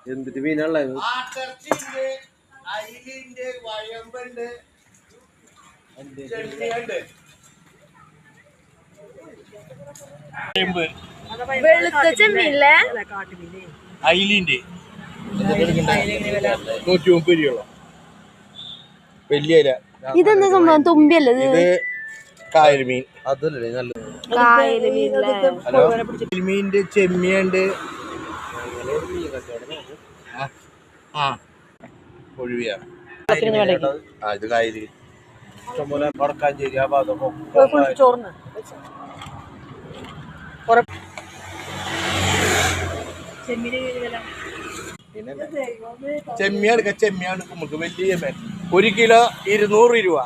എന്തിട്ട് മീനുള്ള വെളുത്ത ചെമ്മീനില്ലേ അയിലിന്റെ 130 രൂപ വലിയ ഇതെന്താ സംഭവം തുമ്പിയല്ലേ ഇത് കായൽ മീൻ അതല്ലേ നല്ല കായല് മീനില്ലേ ഹലോ മീനിന്റെ ചെമ്മിയുണ്ട് ഒഴിവിയാണ് ഇത് കായല് ഇഷ്ടംപോലെ വടക്കാഞ്ചേരി ആ ഭാഗത്തൊക്കെ ചോറിന് ചെമ്മിയാണ് നമുക്ക് വലിയ 1 കിലോ 200 രൂപ